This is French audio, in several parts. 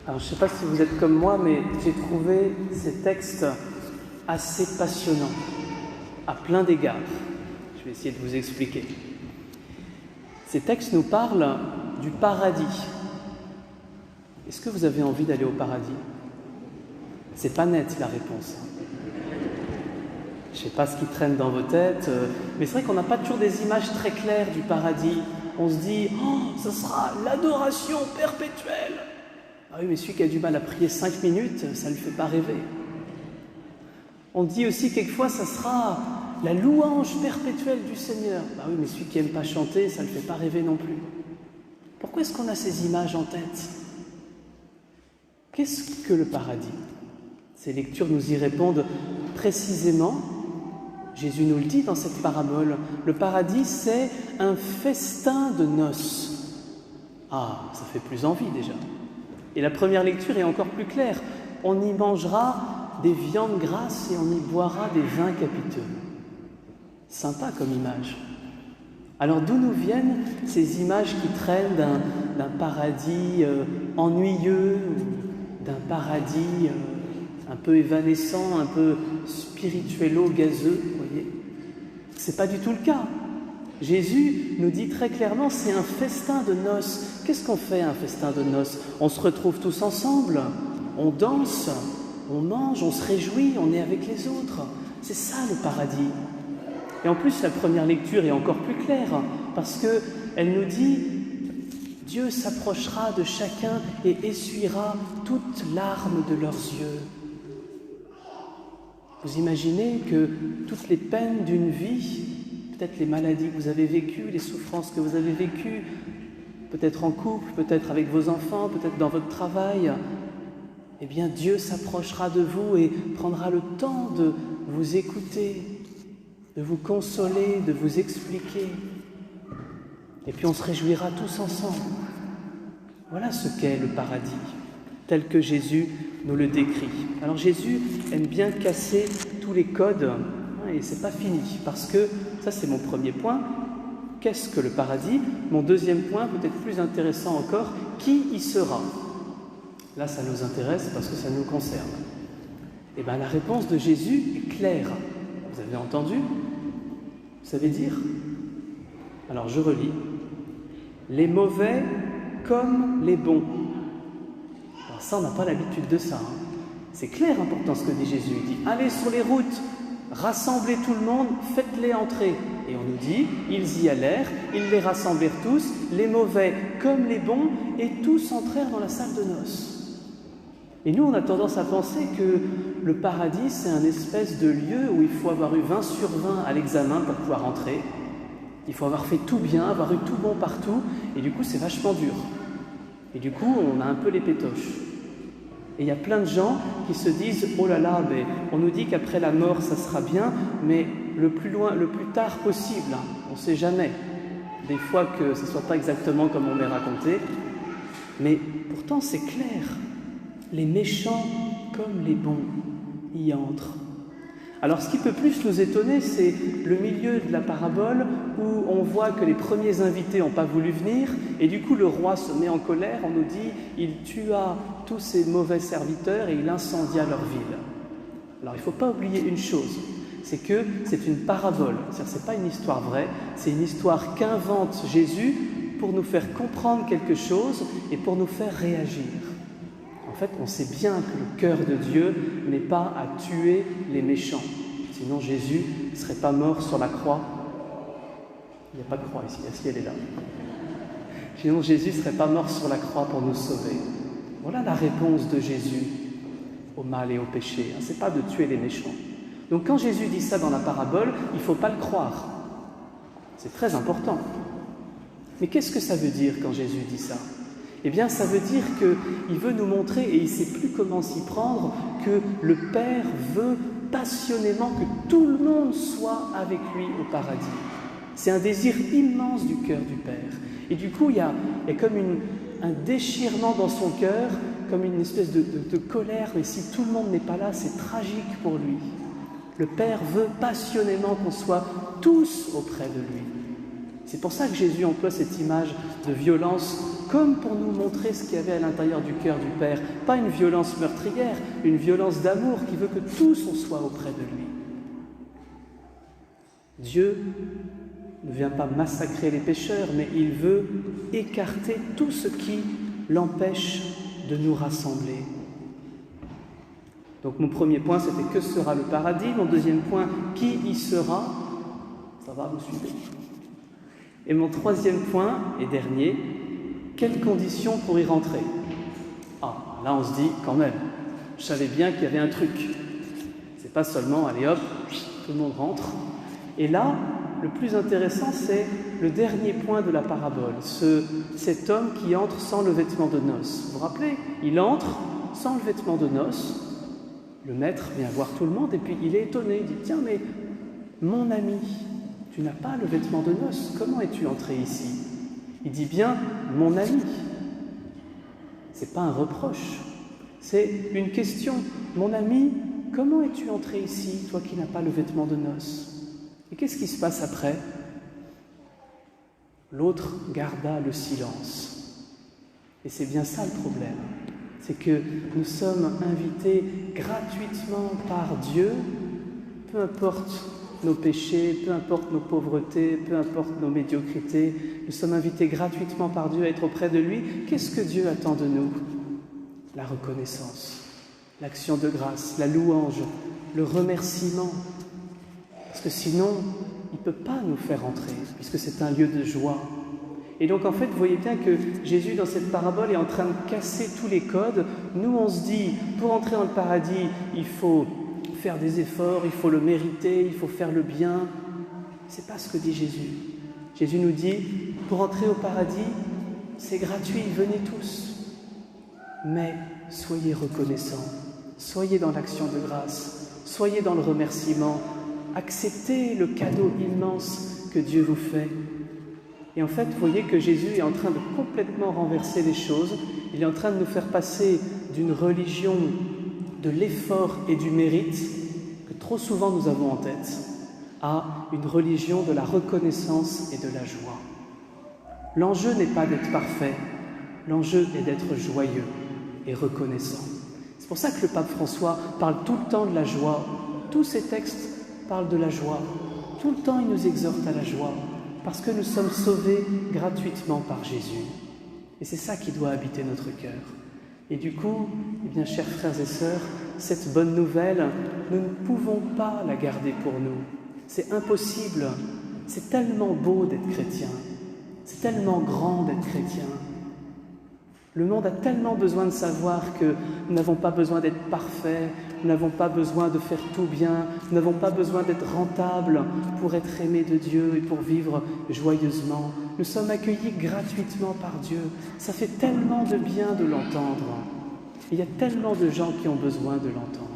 Alors, je ne sais pas si vous êtes comme moi, mais j'ai trouvé ces textes assez passionnants, à plein d'égards. Je vais essayer de vous expliquer. Ces textes nous parlent du paradis. Est-ce que vous avez envie d'aller au paradis? C'est pas net la réponse. Je ne sais pas ce qui traîne dans vos têtes, mais c'est vrai qu'on n'a pas toujours des images très claires du paradis. On se dit « Oh, ça sera l'adoration perpétuelle !» Ah oui, mais celui qui a du mal à prier 5 minutes, ça ne lui fait pas rêver. On dit aussi quelquefois, ça sera la louange perpétuelle du Seigneur. Bah oui, mais celui qui n'aime pas chanter, ça ne le fait pas rêver non plus. Pourquoi est-ce qu'on a ces images en tête? Qu'est-ce que le paradis? Ces lectures nous y répondent précisément. Jésus nous le dit dans cette parabole. Le paradis, c'est un festin de noces. Ah, ça fait plus envie déjà. Et la première lecture est encore plus claire. On y mangera des viandes grasses et on y boira des vins capiteux. Sympa comme image. Alors d'où nous viennent ces images qui traînent d'un paradis ennuyeux, d'un paradis un peu évanescent, un peu spirituello-gazeux, vous voyez? C'est pas du tout le cas. Jésus nous dit très clairement, c'est un festin de noces. Qu'est-ce qu'on fait un festin de noces? On se retrouve tous ensemble, on danse, on mange, on se réjouit, on est avec les autres. C'est ça le paradis. Et en plus, la première lecture est encore plus claire, parce qu'elle nous dit « Dieu s'approchera de chacun et essuiera toutes larmes de leurs yeux ». Vous imaginez que toutes les peines d'une vie, peut-être les maladies que vous avez vécues, les souffrances que vous avez vécues, peut-être en couple, peut-être avec vos enfants, peut-être dans votre travail, eh bien Dieu s'approchera de vous et prendra le temps de vous écouter, de vous consoler, de vous expliquer. Et puis on se réjouira tous ensemble. Voilà ce qu'est le paradis, tel que Jésus nous le décrit. Alors Jésus aime bien casser tous les codes, et c'est pas fini, parce que, ça c'est mon premier point, qu'est-ce que le paradis? Mon deuxième point, peut-être plus intéressant encore, qui y sera? Là ça nous intéresse parce que ça nous concerne. Et bien la réponse de Jésus est claire. Vous avez entendu? Vous savez dire? Alors je relis. Les mauvais comme les bons. Alors ça, on n'a pas l'habitude de ça. C'est clair, pourtant, ce que dit Jésus. Il dit, allez sur les routes, rassemblez tout le monde, faites-les entrer. Et on nous dit, ils y allèrent, ils les rassemblèrent tous, les mauvais comme les bons, et tous entrèrent dans la salle de noces. Et nous, on a tendance à penser que le paradis, c'est un espèce de lieu où il faut avoir eu 20 sur 20 à l'examen pour pouvoir entrer. Il faut avoir fait tout bien, avoir eu tout bon partout, et du coup, c'est vachement dur. Et du coup, on a un peu les pétoches. Et il y a plein de gens qui se disent « Oh là là, mais on nous dit qu'après la mort, ça sera bien, mais le plus tard possible, on ne sait jamais. » Des fois que ce ne soit pas exactement comme on m'est raconté. Mais pourtant, c'est clair. Les méchants comme les bons y entrent. Alors, ce qui peut plus nous étonner, c'est le milieu de la parabole où on voit que les premiers invités n'ont pas voulu venir et du coup, le roi se met en colère. On nous dit « Il tua tous ses mauvais serviteurs et il incendia leur ville. » Alors, il ne faut pas oublier une chose, c'est que c'est une parabole. C'est-à-dire, ce n'est pas une histoire vraie, c'est une histoire qu'invente Jésus pour nous faire comprendre quelque chose et pour nous faire réagir. En fait, on sait bien que le cœur de Dieu n'est pas à tuer les méchants. Sinon, Jésus ne serait pas mort sur la croix. Il n'y a pas de croix ici, si elle est là. Sinon, Jésus ne serait pas mort sur la croix pour nous sauver. Voilà la réponse de Jésus au mal et au péché. Ce n'est pas de tuer les méchants. Donc, quand Jésus dit ça dans la parabole, il ne faut pas le croire. C'est très important. Mais qu'est-ce que ça veut dire quand Jésus dit ça? Eh bien, ça veut dire qu'il veut nous montrer, et il ne sait plus comment s'y prendre, que le Père veut passionnément que tout le monde soit avec lui au paradis. C'est un désir immense du cœur du Père. Et du coup, il y a comme un déchirement dans son cœur, comme une espèce de colère, mais si tout le monde n'est pas là, c'est tragique pour lui. Le Père veut passionnément qu'on soit tous auprès de lui. C'est pour ça que Jésus emploie cette image de violence comme pour nous montrer ce qu'il y avait à l'intérieur du cœur du Père. Pas une violence meurtrière, une violence d'amour qui veut que tous on soit auprès de lui. Dieu ne vient pas massacrer les pécheurs, mais il veut écarter tout ce qui l'empêche de nous rassembler. Donc mon premier point, c'était que sera le paradis. Mon deuxième point, qui y sera? Ça va, vous suivez? Et mon troisième point, et dernier, quelles conditions pour y rentrer? Ah, là on se dit, quand même, je savais bien qu'il y avait un truc. C'est pas seulement, allez hop, tout le monde rentre. Et là, le plus intéressant, c'est le dernier point de la parabole, cet homme qui entre sans le vêtement de noces. Vous vous rappelez? Il entre sans le vêtement de noces. Le maître vient voir tout le monde et puis il est étonné. Il dit, tiens, mais mon ami, tu n'as pas le vêtement de noces, comment es-tu entré ici? Il dit bien, mon ami. C'est pas un reproche, c'est une question. Mon ami, comment es-tu entré ici, toi qui n'as pas le vêtement de noces? Et qu'est-ce qui se passe après? L'autre garda le silence. Et c'est bien ça le problème. C'est que nous sommes invités gratuitement par Dieu, peu importe nos péchés, peu importe nos pauvretés, peu importe nos médiocrités, nous sommes invités gratuitement par Dieu à être auprès de lui. Qu'est-ce que Dieu attend de nous? La reconnaissance, l'action de grâce, la louange, le remerciement. Parce que sinon, il ne peut pas nous faire entrer, puisque c'est un lieu de joie. Et donc en fait, vous voyez bien que Jésus, dans cette parabole, est en train de casser tous les codes. Nous, on se dit, pour entrer dans le paradis, il faut faire des efforts, il faut le mériter, il faut faire le bien. Ce n'est pas ce que dit Jésus. Jésus nous dit, pour entrer au paradis, c'est gratuit, venez tous. Mais soyez reconnaissants, soyez dans l'action de grâce, soyez dans le remerciement, acceptez le cadeau immense que Dieu vous fait. Et en fait, vous voyez que Jésus est en train de complètement renverser les choses. Il est en train de nous faire passer d'une religion de l'effort et du mérite, que trop souvent nous avons en tête, à une religion de la reconnaissance et de la joie. L'enjeu n'est pas d'être parfait, l'enjeu est d'être joyeux et reconnaissant. C'est pour ça que le pape François parle tout le temps de la joie. Tous ses textes parlent de la joie. Tout le temps, il nous exhorte à la joie, parce que nous sommes sauvés gratuitement par Jésus. Et c'est ça qui doit habiter notre cœur. Et du coup, eh bien, chers frères et sœurs, cette bonne nouvelle, nous ne pouvons pas la garder pour nous. C'est impossible. C'est tellement beau d'être chrétien. C'est tellement grand d'être chrétien. Le monde a tellement besoin de savoir que nous n'avons pas besoin d'être parfaits, nous n'avons pas besoin de faire tout bien, nous n'avons pas besoin d'être rentables pour être aimés de Dieu et pour vivre joyeusement. Nous sommes accueillis gratuitement par Dieu. Ça fait tellement de bien de l'entendre. Il y a tellement de gens qui ont besoin de l'entendre.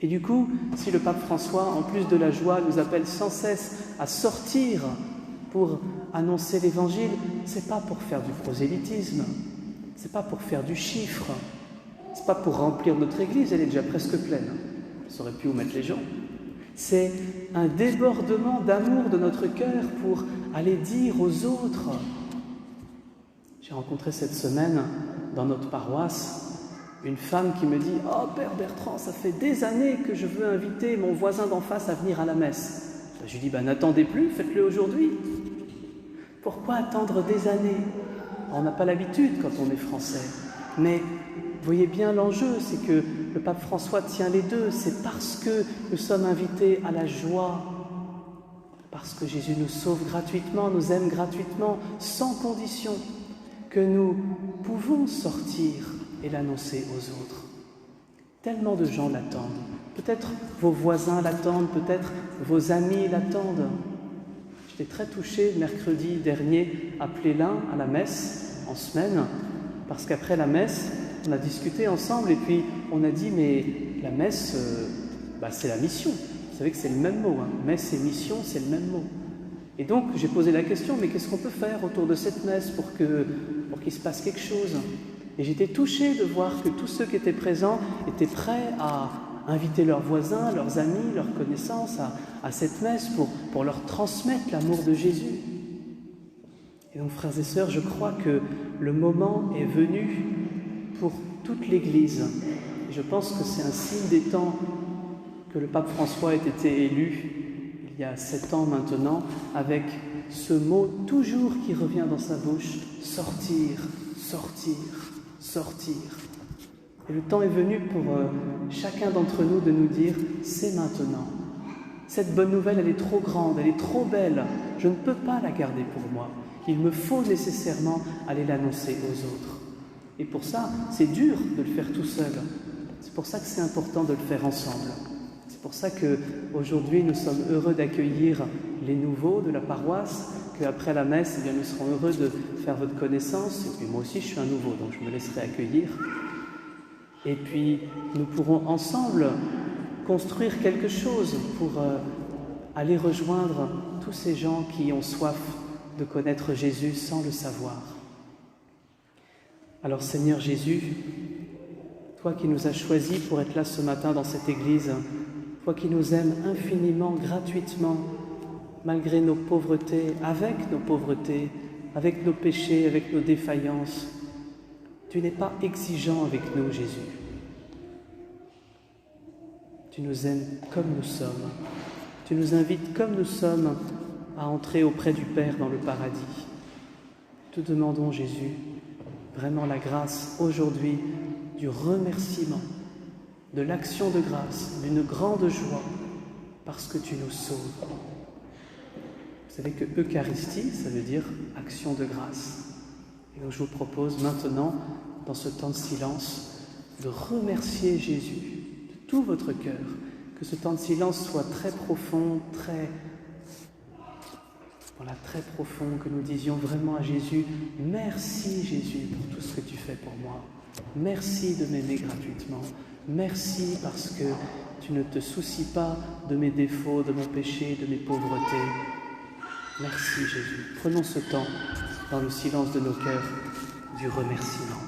Et du coup, si le pape François, en plus de la joie, nous appelle sans cesse à sortir pour annoncer l'Évangile, c'est pas pour faire du prosélytisme. C'est pas pour faire du chiffre, c'est pas pour remplir notre église, elle est déjà presque pleine. Ça aurait pu où mettre les gens. C'est un débordement d'amour de notre cœur pour aller dire aux autres. J'ai rencontré cette semaine dans notre paroisse une femme qui me dit « Oh Père Bertrand, ça fait des années que je veux inviter mon voisin d'en face à venir à la messe. » Je lui dis « N'attendez plus, faites-le aujourd'hui. » Pourquoi attendre des années? On n'a pas l'habitude quand on est français, mais vous voyez bien l'enjeu, c'est que le pape François tient les deux. C'est parce que nous sommes invités à la joie, parce que Jésus nous sauve gratuitement, nous aime gratuitement, sans condition, que nous pouvons sortir et l'annoncer aux autres. Tellement de gens l'attendent. Peut-être vos voisins l'attendent, peut-être vos amis l'attendent. J'étais très touché mercredi dernier, appelé l'un à la messe en semaine, parce qu'après la messe, on a discuté ensemble et puis on a dit mais la messe, c'est la mission. Vous savez que c'est le même mot, hein. Messe et mission, c'est le même mot. Et donc j'ai posé la question, mais qu'est-ce qu'on peut faire autour de cette messe pour qu'il se passe quelque chose? Et j'étais touché de voir que tous ceux qui étaient présents étaient prêts à inviter leurs voisins, leurs amis, leurs connaissances à cette messe pour leur transmettre l'amour de Jésus. Et donc, frères et sœurs, je crois que le moment est venu pour toute l'Église. Et je pense que c'est un signe des temps que le pape François ait été élu, il y a 7 ans maintenant, avec ce mot toujours qui revient dans sa bouche, sortir, sortir, sortir. Et le temps est venu pour chacun d'entre nous de nous dire, c'est maintenant. Cette bonne nouvelle, elle est trop grande, elle est trop belle, je ne peux pas la garder pour moi. Il me faut nécessairement aller l'annoncer aux autres. Et pour ça, c'est dur de le faire tout seul. C'est pour ça que c'est important de le faire ensemble. C'est pour ça qu'aujourd'hui, nous sommes heureux d'accueillir les nouveaux de la paroisse, qu'après la messe, eh bien, nous serons heureux de faire votre connaissance. Et puis moi aussi, je suis un nouveau, donc je me laisserai accueillir. Et puis, nous pourrons ensemble construire quelque chose pour aller rejoindre tous ces gens qui ont soif de connaître Jésus sans le savoir. Alors Seigneur Jésus, toi qui nous as choisis pour être là ce matin dans cette église, toi qui nous aimes infiniment, gratuitement, malgré nos pauvretés, avec nos péchés, avec nos défaillances, tu n'es pas exigeant avec nous, Jésus. Tu nous aimes comme nous sommes. Tu nous invites comme nous sommes à entrer auprès du Père dans le paradis. Te demandons, Jésus, vraiment la grâce aujourd'hui du remerciement, de l'action de grâce, d'une grande joie, parce que tu nous sauves. Vous savez que Eucharistie, ça veut dire action de grâce. Et donc je vous propose maintenant, dans ce temps de silence, de remercier Jésus de tout votre cœur, que ce temps de silence soit très profond, très profond, que nous disions vraiment à Jésus, merci Jésus pour tout ce que tu fais pour moi. Merci de m'aimer gratuitement. Merci parce que tu ne te soucies pas de mes défauts, de mon péché, de mes pauvretés. Merci Jésus. Prenons ce temps dans le silence de nos cœurs du remerciement.